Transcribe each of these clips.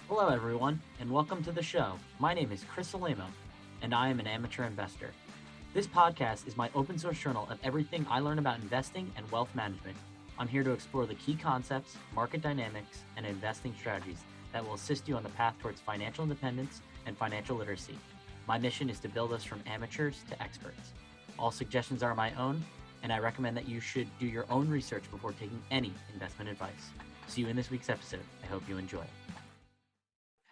Hello, everyone, and welcome to the show. My name is Chris Alamo, and I am an amateur investor. This podcast is my open source journal of everything I learn about investing and wealth management. I'm here to explore the key concepts, market dynamics, and investing strategies that will assist you on the path towards financial independence and financial literacy. My mission is to build us from amateurs to experts. All suggestions are my own, and I recommend that you should do your own research before taking any investment advice. See you in this week's episode. I hope you enjoy.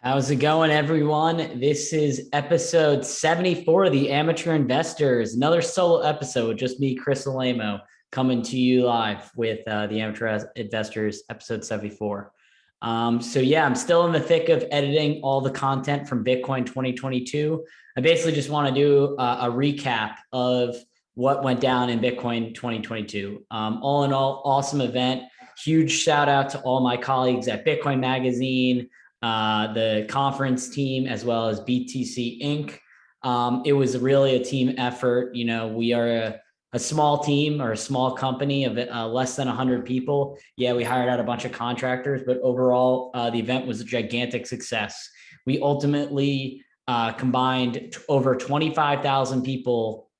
How's it going, everyone? This is episode 74 of the Amateur Investors, another solo episode with just me, Chris Alamo, coming to you live with the Amateur Investors, episode 74. I'm still in the thick of editing all the content from Bitcoin 2022. I basically just want to do a recap of what went down in Bitcoin 2022. All in all, awesome event. Huge shout out to all my colleagues at Bitcoin Magazine, the conference team, as well as b.tc Inc. It was really a team effort. You know, we are a small team or a small company of less than 100 people. Yeah, we hired out a bunch of contractors, but overall, the event was a gigantic success. We ultimately combined over 25,000 people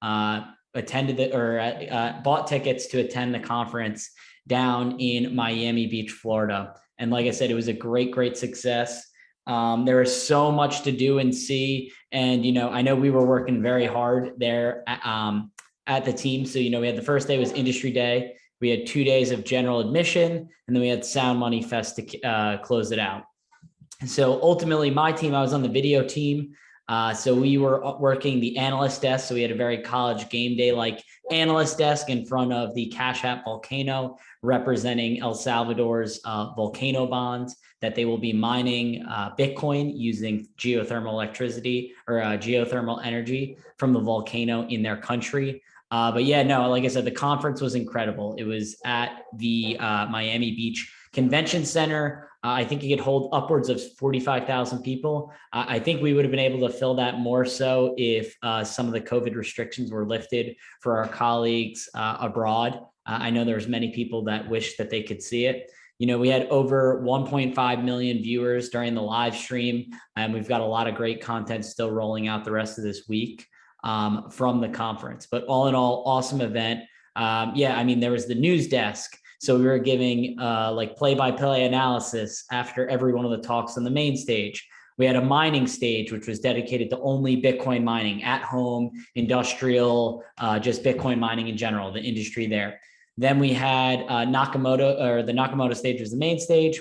attended bought tickets to attend the conference down in Miami Beach, Florida. And like I said, it was a great success. There was so much to do and see. And, you know, I know we were working very hard there at the team. So, you know, we had the first day was industry day. We had 2 days of general admission, and then we had Sound Money Fest to close it out. And so ultimately, my team, I was on the video team. So we were working the analyst desk. So we had a very college game day like analyst desk in front of the Cash App volcano, representing El Salvador's volcano bonds that they will be mining Bitcoin using geothermal electricity or geothermal energy from the volcano in their country. Like I said, the conference was incredible. It was at the Miami Beach Convention Center. I think it could hold upwards of 45,000 people. I think we would have been able to fill that more so if some of the COVID restrictions were lifted for our colleagues abroad. I know there's many people that wish that they could see it. You know, we had over 1.5 million viewers during the live stream, and we've got a lot of great content still rolling out the rest of this week from the conference. But all in all, awesome event. There was the news desk. So we were giving like play-by-play analysis after every one of the talks on the main stage. We had a mining stage, which was dedicated to only Bitcoin mining at home, industrial, just Bitcoin mining in general, the industry there. Then we had the Nakamoto stage was the main stage.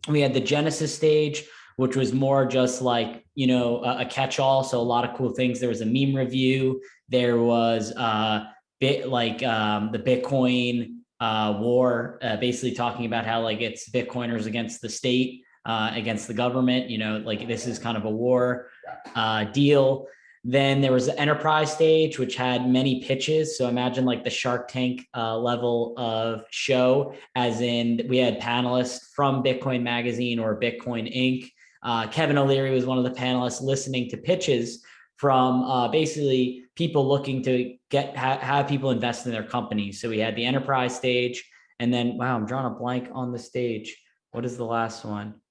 We had the Genesis stage, which was more just like, you know, a catch-all. So a lot of cool things. There was a meme review. There was the Bitcoin war, basically talking about how like it's Bitcoiners against the state, against the government, you know, like this is kind of a war deal. Then there was the enterprise stage, which had many pitches. So imagine like the Shark Tank level of show, as in we had panelists from Bitcoin Magazine or Bitcoin Inc. Kevin O'Leary was one of the panelists listening to pitches from basically people looking to have people invest in their companies. So we had the enterprise stage, and then, wow, I'm drawing a blank on the stage. What is the last one?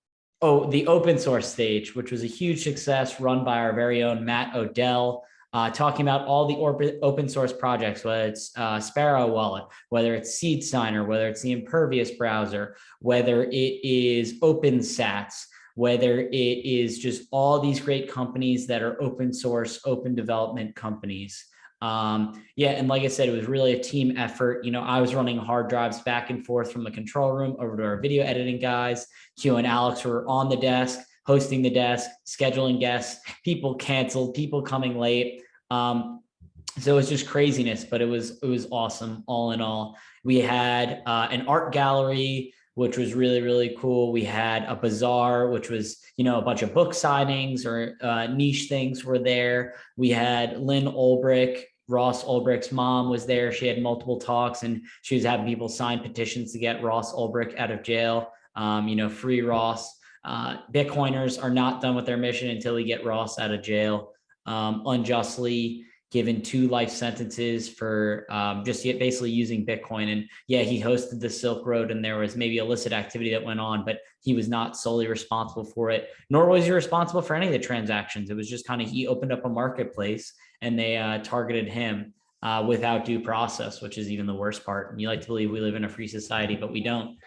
Oh, the open source stage, which was a huge success run by our very own Matt Odell, talking about all the open source projects, whether it's Sparrow Wallet, whether it's Seed Signer, whether it's the Impervious browser, whether it is OpenSats, whether it is just all these great companies that are open source, open development companies. And like I said, it was really a team effort. You know, I was running hard drives back and forth from the control room over to our video editing guys. Q and Alex were on the desk, hosting the desk, scheduling guests. People canceled, people coming late. So it was just craziness, but it was awesome. All in all, we had an art gallery, which was really cool. We had a bazaar, which was, you know, a bunch of book signings or niche things were there. We had Lynn Ulbrich, Ross Ulbricht's mom was there. She had multiple talks, and she was having people sign petitions to get Ross Ulbricht out of jail. Free Ross. Bitcoiners are not done with their mission until we get Ross out of jail unjustly. given 2 life sentences for just basically using Bitcoin. And yeah, he hosted the Silk Road and there was maybe illicit activity that went on, but he was not solely responsible for it, nor was he responsible for any of the transactions. It was just kind of, he opened up a marketplace and they targeted him without due process, which is even the worst part. And you like to believe we live in a free society, but we don't.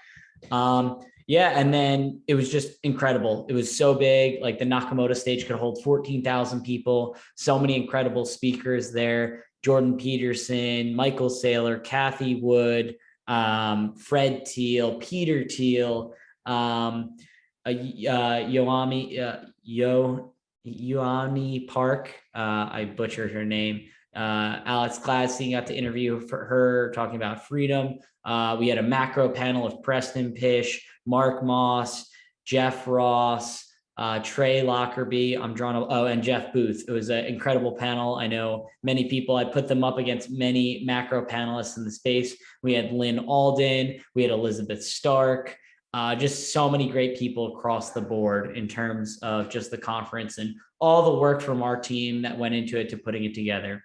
Yeah, and then it was just incredible. It was so big. Like the Nakamoto stage could hold 14,000 people. So many incredible speakers there. Jordan Peterson, Michael Saylor, Kathy Wood, Fred Thiel, Peter Thiel, Yoami Park. I butchered her name. Alex Gladstein got to interview for her talking about freedom. We had a macro panel of Preston Pish, Mark Moss, Jeff Ross, Trey Lockerbie, and Jeff Booth. It was an incredible panel. I know many people, I put them up against many macro panelists in the space. We had Lynn Alden, we had Elizabeth Stark, just so many great people across the board in terms of just the conference and all the work from our team that went into it to putting it together.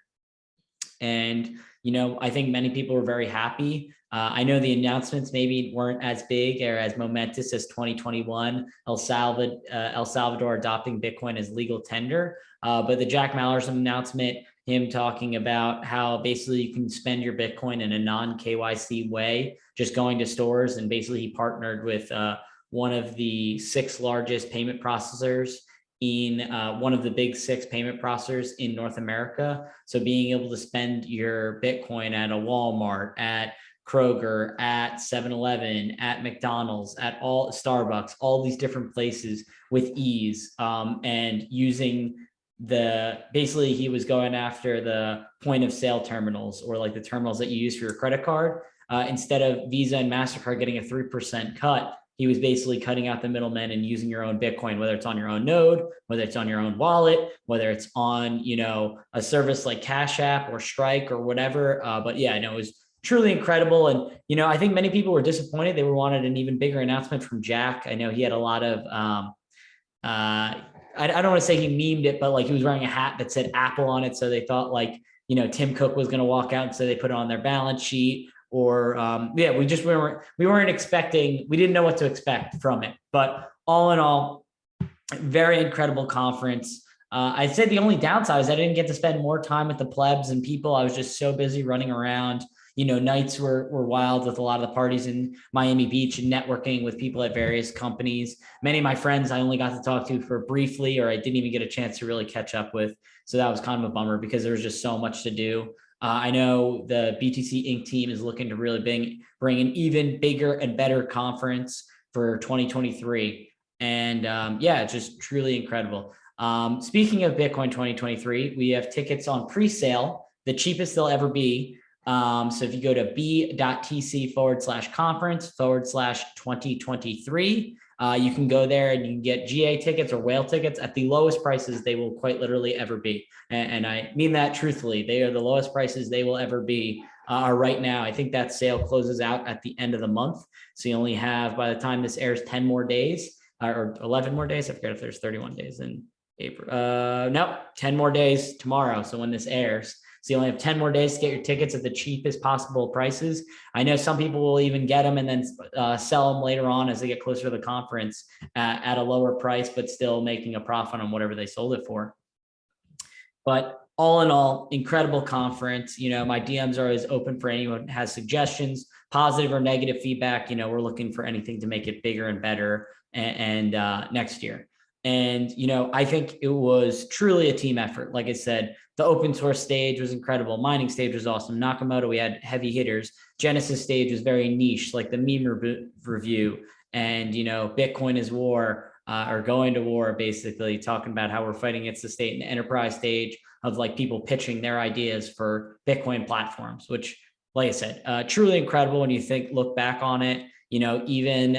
And, I think many people were very happy. I know the announcements maybe weren't as big or as momentous as 2021, El Salvador adopting Bitcoin as legal tender. But the Jack Mallers announcement, him talking about how basically you can spend your Bitcoin in a non-KYC way, just going to stores. And basically he partnered with one of the 6 largest payment processors in one of the big 6 payment processors in North America. So being able to spend your Bitcoin at a Walmart, at Kroger, at 7-Eleven, at McDonald's, at all Starbucks, all these different places with ease, and using basically he was going after the point of sale terminals, or like the terminals that you use for your credit card. Instead of Visa and MasterCard getting a 3% cut, he was basically cutting out the middlemen and using your own Bitcoin, whether it's on your own node, whether it's on your own wallet, whether it's on, a service like Cash App or Strike or whatever. But yeah, it was truly incredible. And, I think many people were disappointed. They wanted an even bigger announcement from Jack. I know he had a lot of, I don't want to say he memed it, but like he was wearing a hat that said Apple on it. So they thought like, Tim Cook was going to walk out. And so they put it on their balance sheet. Or we weren't expecting, we didn't know what to expect from it. But all in all, very incredible conference. I'd say the only downside is I didn't get to spend more time with the plebs and people. I was just so busy running around. Nights were wild with a lot of the parties in Miami Beach and networking with people at various companies. Many of my friends I only got to talk to for briefly, or I didn't even get a chance to really catch up with. So that was kind of a bummer because there was just so much to do. I know the b.tc Inc. team is looking to really bring an even bigger and better conference for 2023. And it's just truly incredible. Speaking of Bitcoin 2023, we have tickets on pre-sale, the cheapest they'll ever be. So if you go to b.tc/conference/2023, you can go there and you can get GA tickets or whale tickets at the lowest prices they will quite literally ever be. And I mean that truthfully. They are the lowest prices they will ever be right now. I think that sale closes out at the end of the month. So you only have, by the time this airs, 10 more days or 11 more days. I forget if there's 31 days in April. No, 10 more days tomorrow. So when this airs. So you only have 10 more days to get your tickets at the cheapest possible prices. I know some people will even get them and then sell them later on as they get closer to the conference at a lower price, but still making a profit on whatever they sold it for. But all in all, incredible conference. My DMs are always open for anyone who has suggestions, positive or negative feedback. We're looking for anything to make it bigger and better and next year. And, I think it was truly a team effort. Like I said, the open source stage was incredible. Mining stage was awesome. Nakamoto, we had heavy hitters. Genesis stage was very niche, like the meme review. And, Bitcoin is war, or going to war, basically talking about how we're fighting against the state. And the enterprise stage of like people pitching their ideas for Bitcoin platforms, which, like I said, truly incredible when you look back on it. Even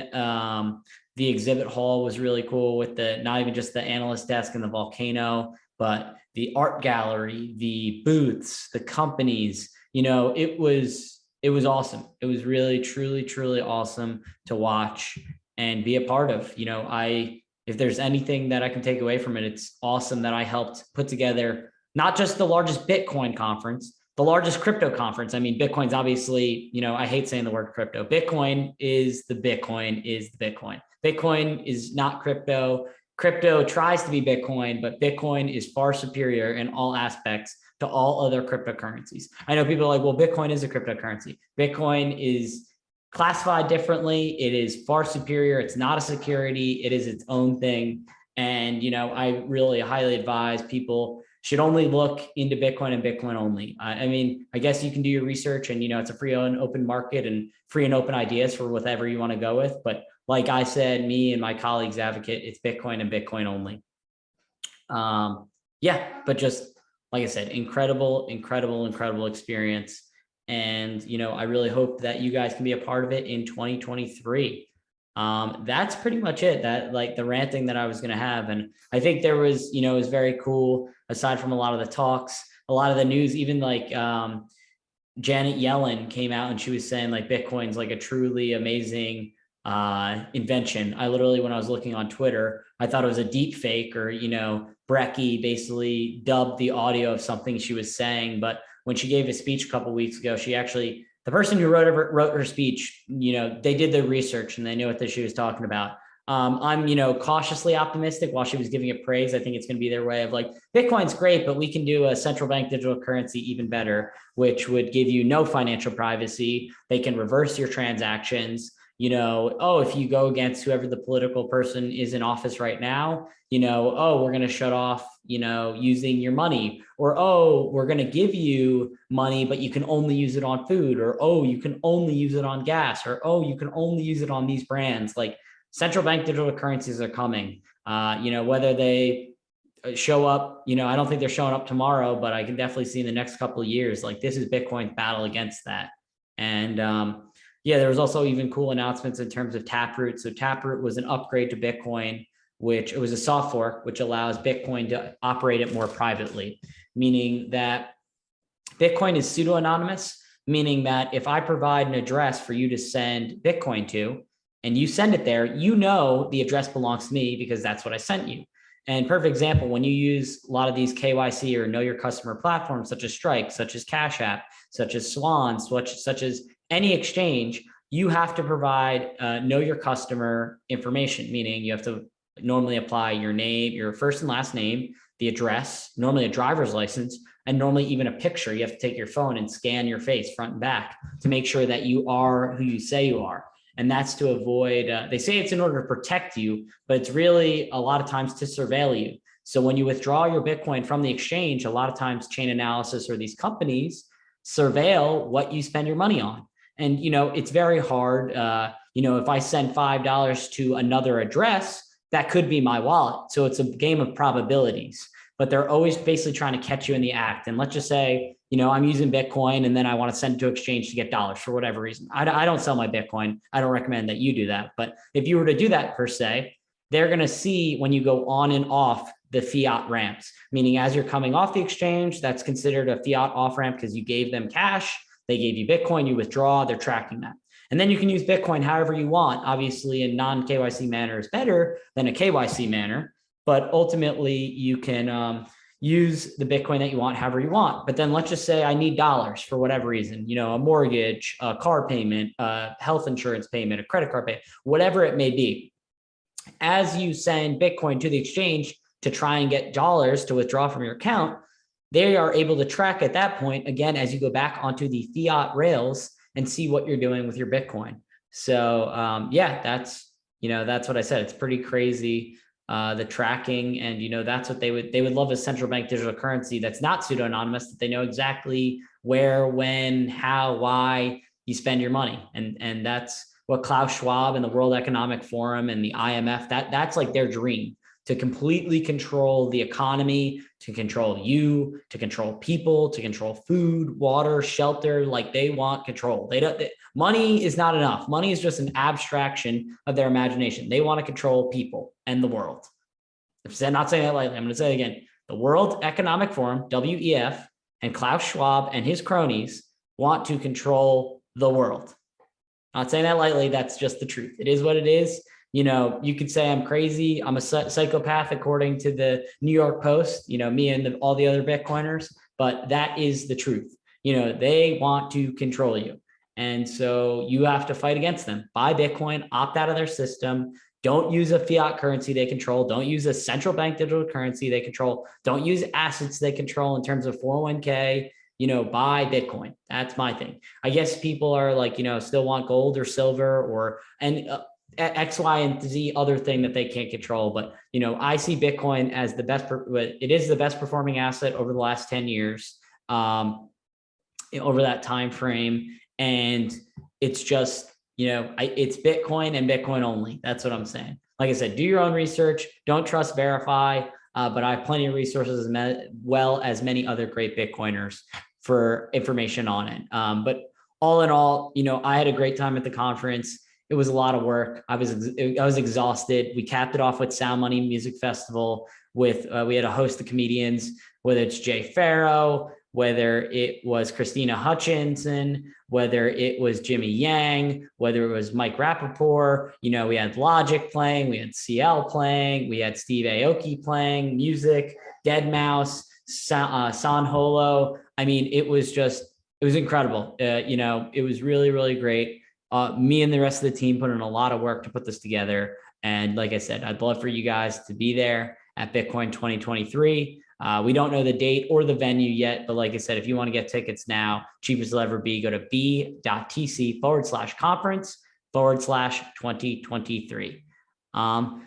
the exhibit hall was really cool with not even just the analyst desk and the volcano, but the art gallery, the booths, the companies. It was awesome. It was really, truly, truly awesome to watch and be a part of. If there's anything that I can take away from it, it's awesome that I helped put together not just the largest Bitcoin conference, the largest crypto conference. I mean, Bitcoin's obviously, I hate saying the word crypto. Bitcoin is the Bitcoin is the Bitcoin. Bitcoin is not crypto. Crypto tries to be Bitcoin, but Bitcoin is far superior in all aspects to all other cryptocurrencies. I know people are like, well, Bitcoin is a cryptocurrency. Bitcoin is classified differently. It is far superior. It's not a security. It is its own thing. And, I really highly advise people should only look into Bitcoin and Bitcoin only. I mean, I guess you can do your research and, it's a free and open market and free and open ideas for whatever you want to go with. But like I said, me and my colleagues advocate, it's Bitcoin and Bitcoin only. But just like I said, incredible experience. And, I really hope that you guys can be a part of it in 2023. That's pretty much it. That like the ranting that I was going to have. And I think there was, it was very cool. Aside from a lot of the talks, a lot of the news, even like, Janet Yellen came out and she was saying like Bitcoin's like a truly amazing invention. I literally, when I was looking on Twitter, I thought it was a deep fake or, Brecky basically dubbed the audio of something she was saying. But when she gave a speech a couple of weeks ago, the person who wrote her speech, they did their research and they knew what she was talking about. I'm, cautiously optimistic while she was giving it praise. I think it's going to be their way of like, Bitcoin's great, but we can do a central bank digital currency even better, which would give you no financial privacy. They can reverse your transactions. If you go against whoever the political person is in office right now, we're going to shut off, using your money, or, we're going to give you money, but you can only use it on food, or, you can only use it on gas, or, you can only use it on these brands. Like central bank digital currencies are coming, whether they show up, I don't think they're showing up tomorrow, but I can definitely see in the next couple of years, like this is Bitcoin's battle against that. And, there was also even cool announcements in terms of Taproot. So Taproot was an upgrade to Bitcoin, which it was a soft fork, which allows Bitcoin to operate it more privately, meaning that Bitcoin is pseudo-anonymous, meaning that if I provide an address for you to send Bitcoin to, and you send it there, the address belongs to me because that's what I sent you. And perfect example, when you use a lot of these KYC or know your customer platforms, such as Strike, such as Cash App, such as Swan, such as any exchange, you have to provide know your customer information, meaning you have to normally apply your name, your first and last name, the address, normally a driver's license, and normally even a picture. You have to take your phone and scan your face front and back to make sure that you are who you say you are. And that's to avoid, they say it's in order to protect you, but it's really a lot of times to surveil you. So when you withdraw your Bitcoin from the exchange, a lot of times Chain Analysis or these companies surveil what you spend your money on. And, it's very hard. If I send $5 to another address, that could be my wallet. So it's a game of probabilities, but they're always basically trying to catch you in the act. And let's just say, I'm using Bitcoin and then I want to send it to exchange to get dollars for whatever reason. I don't sell my Bitcoin. I don't recommend that you do that. But if you were to do that per se, they're going to see when you go on and off the fiat ramps, meaning as you're coming off the exchange, that's considered a fiat off ramp because you gave them cash. They gave you Bitcoin, you withdraw, they're tracking that. And then you can use Bitcoin however you want. Obviously, a non-KYC manner is better than a KYC manner, but ultimately you can use the Bitcoin that you want however you want. But then let's just say I need dollars for whatever reason, a mortgage, a car payment, a health insurance payment, a credit card payment, whatever it may be. As you send Bitcoin to the exchange to try and get dollars to withdraw from your account, they are able to track at that point, again, as you go back onto the fiat rails and see what you're doing with your Bitcoin. So that's what I said. It's pretty crazy, the tracking, and that's what they would love, a central bank digital currency that's not pseudo-anonymous, that they know exactly where, when, how, why you spend your money. And that's what Klaus Schwab and the World Economic Forum and the IMF, that's like their dream, to completely control the economy, to control you, to control people, to control food, water, shelter. Like they want control. Money is not enough. Money is just an abstraction of their imagination. They want to control people and the world. I'm not saying that lightly. I'm going to say it again. The World Economic Forum, WEF, and Klaus Schwab and his cronies want to control the world. Not saying that lightly. That's just the truth. It is what it is. you could say I'm crazy. I'm a psychopath, according to the New York Post, me and all the other Bitcoiners, but that is the truth. They want to control you. And so you have to fight against them. Buy Bitcoin, opt out of their system. Don't use a fiat currency they control. Don't use a central bank digital currency they control. Don't use assets they control in terms of 401k. Buy Bitcoin. That's my thing. I guess people are like, still want gold or silver or X, Y, and Z other thing that they can't control. But, I see Bitcoin as it is the best performing asset over the last 10 years, over that time frame. And it's just, it's Bitcoin and Bitcoin only. That's what I'm saying. Like I said, do your own research. Don't trust verify. But I have plenty of resources as well as many other great Bitcoiners for information on it. But all in all, I had a great time at the conference. It was a lot of work. I was exhausted. We capped it off with Sound Money Music Festival with, we had a host of comedians, whether it's Jay Farrow, whether it was Christina Hutchinson, whether it was Jimmy Yang, whether it was Mike Rappaport, we had Logic playing, we had CL playing, we had Steve Aoki playing music, Deadmau5, San Holo. I mean, it was incredible. It was really, really great. Me and the rest of the team put in a lot of work to put this together. And like I said, I'd love for you guys to be there at Bitcoin 2023. We don't know the date or the venue yet, but like I said, if you want to get tickets now, cheapest will ever be, go to b.tc/conference/2023.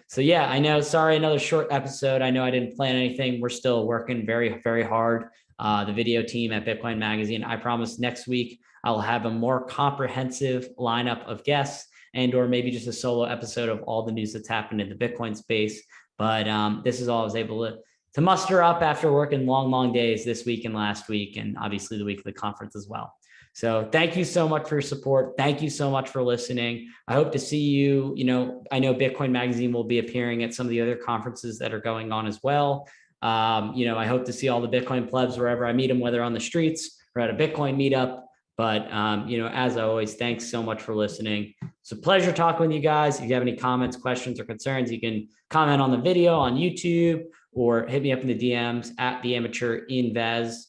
So yeah, I know, sorry, another short episode. I know I didn't plan anything. We're still working very, very hard. The video team at Bitcoin Magazine. I promise next week I'll have a more comprehensive lineup of guests or maybe just a solo episode of all the news that's happened in the Bitcoin space. But this is all I was able to muster up after working long, long days this week and last week, and obviously the week of the conference as well. So thank you so much for your support. Thank you so much for listening. I hope to see you. I know Bitcoin Magazine will be appearing at some of the other conferences that are going on as well. I hope to see all the Bitcoin plebs wherever I meet them, whether on the streets or at a Bitcoin meetup. But, as always, thanks so much for listening. It's a pleasure talking with you guys. If you have any comments, questions, or concerns, you can comment on the video on YouTube or hit me up in the DMs at the Amateur Invez,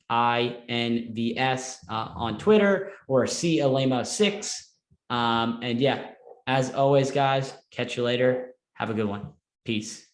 INVS on Twitter, or CAlema6. And yeah, as always, guys, catch you later. Have a good one. Peace.